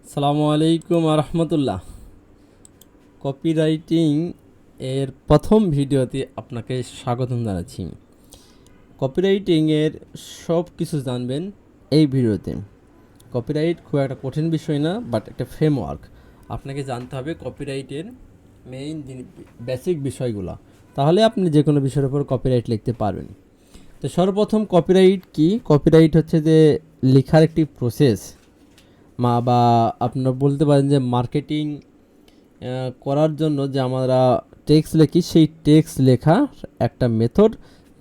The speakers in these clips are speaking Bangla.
আসসালামু আলাইকুম রহমতুল্লাহ। কপিরাইটিং এর প্রথম ভিডিওতে আপনাকে স্বাগতম জানাচ্ছি। কপিরাইটিং এর সব কিছু জানবেন এই ভিডিওতে। কপিরাইট খুব একটা কঠিন বিষয় না, বাট একটা ফ্রেমওয়ার্ক। আপনাকে জানতে হবে কপিরাইটের মেইন বেসিক বিষয়গুলো, তাহলে আপনি যে কোনো বিষয়ের উপর কপিরাইট লিখতে পারবেন। তো সর্বপ্রথম কপিরাইট কি? কপিরাইট হচ্ছে যে লেখার একটি প্রসেস, বা আপনারা বলতে পারেন যে মার্কেটিং করার জন্য যে আমরা টেক্সট লিখি, সেই টেক্সট লেখার একটা মেথড,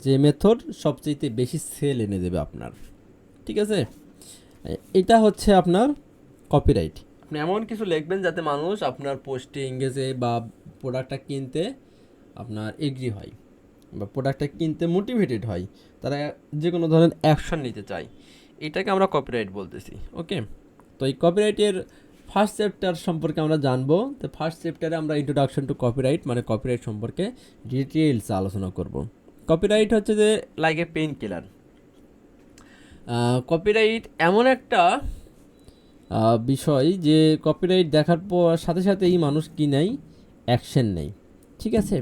যে মেথড সবচেয়ে বেশি সেল এনে দেবে আপনার। ঠিক আছে, এটা হচ্ছে আপনার কপিরাইট। আপনি এমন কিছু লিখবেন যাতে মানুষ আপনার পোস্টে এঙ্গেজে বা প্রোডাক্টটা কিনতে আপনার এগ্রি হয় বা প্রোডাক্টটা কিনতে মোটিভেটেড হয়, তারা যে কোনো ধরনের অ্যাকশন নিতে চায়। এটাকে আমরা কপিরাইট বলতেছি। ওকে, তো এই কপিরাইটের ফার্স্ট চ্যাপ্টার সম্পর্কে আমরা জানবো। তো ফার্স্ট চ্যাপ্টারে আমরা ইন্ট্রোডাকশন টু কপিরাইট মানে কপিরাইট সম্পর্কে ডিটেইলস আলোচনা করব। কপিরাইট হচ্ছে যে like a pain killer. Copyright এমন একটা বিষয় যে কপিরাইট দেখার পর সাথে সাথেই মানুষ কি নেয়, অ্যাকশন নেয়। ঠিক আছে,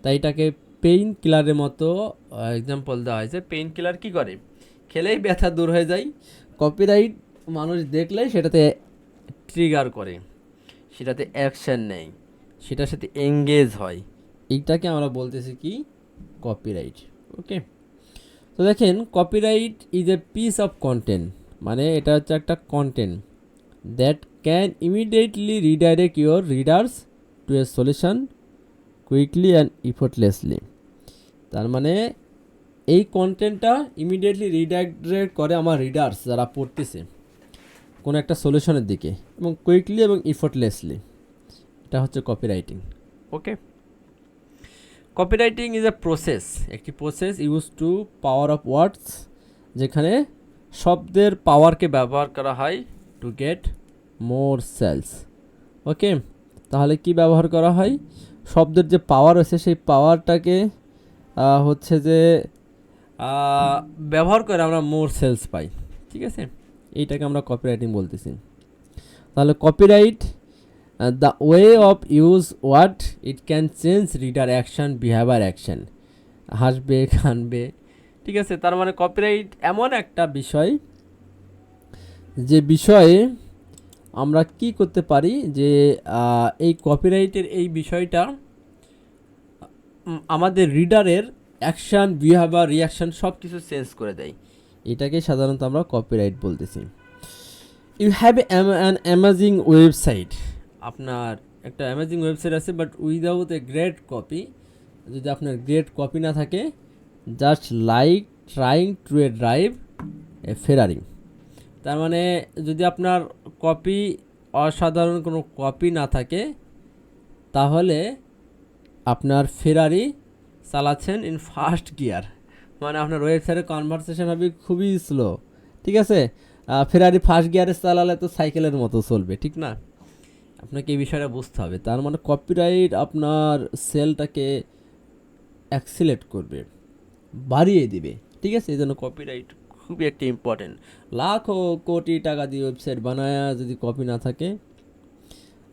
তাই এটাকে পেইন কিলারের মতো এক্সাম্পল দেওয়া হয়েছে। পেইন কিলার কী করে? খেলেই ব্যথা দূর হয়ে যায়। কপিরাইট মানুষ দেখলেই সেটাতে ট্রিগার করে, সেটাতে অ্যাকশন নেয়, সেটার সাথে এঙ্গেজ হয়। এইটাকে আমরা বলতেছি কি, কপিরাইট। ওকে, তো দেখেন copyright is a piece of content, মানে এটা হচ্ছে একটা content that can immediately redirect your readers to a solution quickly and effortlessly. তার মানে এই কন্টেন্টটা ইমিডিয়েটলি রিডাইরেক্ট করে আমার রিডার্স যারা পড়তেছে কোনো একটা সলিউশনের দিকে, এবং কুইকলি এবং ইফোর্টলেসলি। এটা হচ্ছে copywriting. Okay, copywriting is a process, একটি process use to power of words, যেখানে শব্দের পাওয়ারকে ব্যবহার করা হয় to get more sales. Okay, তাহলে কি ব্যবহার করা হয়? শব্দের যে পাওয়ার আছে সেই পাওয়ারটাকে হচ্ছে যে ব্যবহার করে আমরা মোর সেলস পাই। ঠিক আছে, এইটাকে আমরা কপিরাইটিং বলতেছি। তাহলে copyright the way of use word, it can change reader action, behaviour action, হাসবে কানবে। ঠিক আছে, তার মানে কপিরাইট এমন একটা বিষয় যে বিষয়ে আমরা কি করতে পারি, যে এই কপিরাইটের এই বিষয়টা আমাদের রিডারের অ্যাকশান, বিহেভিয়ার, রিয়াকশান সব কিছু চেঞ্জ করে দেয়। এটাকে সাধারণত আমরা কপিরাইট বলতেছি। You have an amazing website, আপনার একটা অ্যামাজিং ওয়েবসাইট আছে but without a great copy. যদি আপনার গ্রেট কপি না থাকে, just like trying to a drive a Ferrari. তার মানে যদি আপনার কপি, অসাধারণ কোনো কপি না থাকে, তাহলে আপনার ফেরারি চালাচ্ছেন ইন ফার্স্ট গিয়ার, মানে আপনার ওয়েবসাইটের কনভারসেশন হবে খুবই স্লো। ঠিক আছে, ফেরারি ফার্স্ট গিয়ারে চালালে তো সাইকেলের মতো চলবে, ঠিক না? আপনাকে এই বিষয়টা বুঝতে হবে। তার মানে কপিরাইট আপনার সেলটাকে অ্যাক্সিলেট করবে, বাড়িয়ে দিবে। ঠিক আছে, এই জন্য কপিরাইট খুবই একটা ইম্পর্টেন্ট। লাখো কোটি টাকা দিয়ে ওয়েবসাইট বানায়, যদি কপি না থাকে,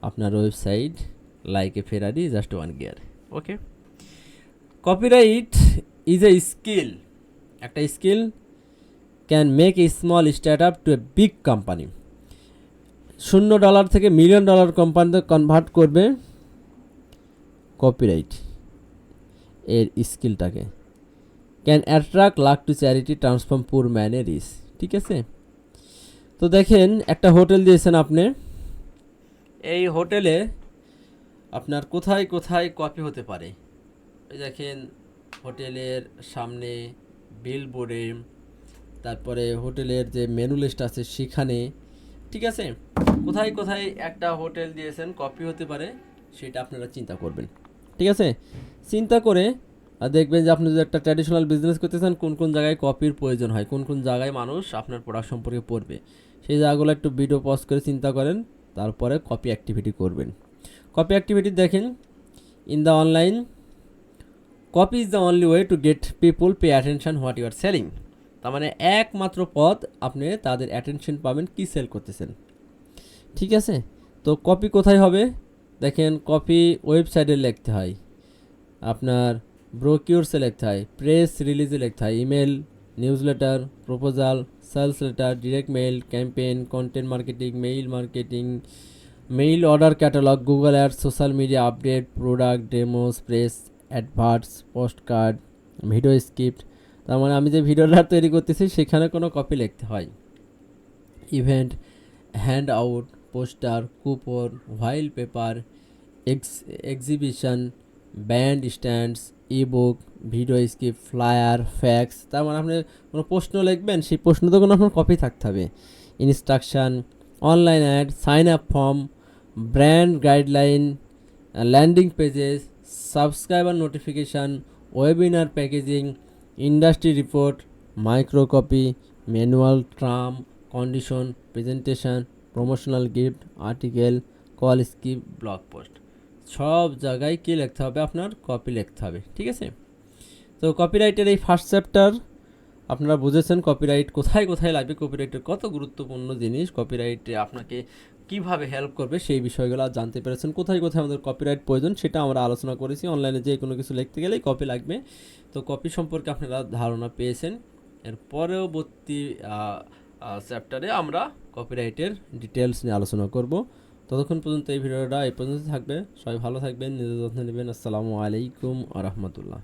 আপনার website like a Ferrari just one gear. Okay, copyright is a skill, একটা skill can make a small start up to a big company. $0 থেকে $1 মিলিয়ন কোম্পানিতে কনভার্ট করবে কপিরাইট এর স্কিলটাকে। Can attract lakh to charity, transform poor man a rich. ঠিক আছে, তো দেখেন একটা হোটেল দিয়েছেন আপনি, এই হোটেলে আপনার কোথায় কোথায় কপি হতে পারে? এই দেখেন হোটেলের সামনে বিলবোর্ডে, তারপরে হোটেলের যে মেনু লিস্ট আছে সেখানে। ঠিক আছে, কোথায় কোথায় একটা হোটেল দিয়েছেন কপি হতে পারে, সেটা আপনারা চিন্তা করবেন। ঠিক আছে, চিন্তা করে দেখবেন যে আপনি যদি একটা ট্র্যাডিশনাল বিজনেস করতে চান, কোন কোন জায়গায় কপির প্রয়োজন হয়, কোন কোন জায়গায় মানুষ আপনার প্রোডাক্ট সম্পর্কে পড়বে, সেই জায়গাগুলো একটু ভিডিও পজ করে চিন্তা করেন, তারপরে কপি অ্যাক্টিভিটি করবেন। কপি অ্যাক্টিভিটি দেখেন, in the online copy is the only way to get people pay attention what you are selling. তার মানে একমাত্র পথ আপনি তাদের অ্যাটেনশন পাবেন কি সেল করতেছেন ঠিক আছে। তো কপি কোথায় হবে দেখেন, কপি ওয়েবসাইটে লিখতে হয়, আপনার ব্রোকিউরসে লিখতে হয়, প্রেস রিলিজে লিখতে হয়, email, newsletter, proposal, sales letter, direct mail, campaign, content marketing, mail order catalogue, Google ads, social media update, product demos, press adverts, postcard, video script. তার মানে আমি যে ভিডিওটা তৈরি করতেছি সেখানে কোনো কপি লিখতে হয়। Event, handout, poster, coupon, white paper, exhibition, band stands, ebook, video script, flyer, fax. তার মানে আপনি কোনো প্রশ্ন লিখবেন, সেই প্রশ্ন তো কোনো আপনার কপি থাকতে হবে। Instruction, online ad, sign up form, brand guideline, landing pages, subscriber notification, webinar packaging, industry report, micro copy, manual, term condition, presentation, promotional gift, article, call script, blog post. সব জায়গায় কী লিখতে হবে, আপনার কপি লিখতে হবে। ঠিক আছে। তো কপিরাইটের এই ফার্স্ট চ্যাপ্টার আপনারা বুঝেছেন কপিরাইট কোথায় কোথায় লাগবে, কপিরাইটের কত গুরুত্বপূর্ণ জিনিস, কপিরাইটে আপনাকে কিভাবে হেল্প করবে সেই বিষয়গুলো জানতে পেরেছেন। কোথায় কোথায় আমাদের কপিরাইট প্রয়োজন সেটা আমরা আলোচনা করেছি। অনলাইনে যে কোনো কিছু লিখতে গেলেই কপি লাগবে। তো কপি সম্পর্কে আপনারা ধারণা পেয়েছেন। এর পরবর্তী চ্যাপ্টারে আমরা কপিরাইটের ডিটেলস নিয়ে আলোচনা করব। ততক্ষণ পর্যন্ত এই ভিডিওটা এই পর্যন্ত থাকবে। সবাই ভালো থাকবেন, নিজের যত্ন নেবেন। আসসালামু আলাইকুম আ রহমতুল্লাহ।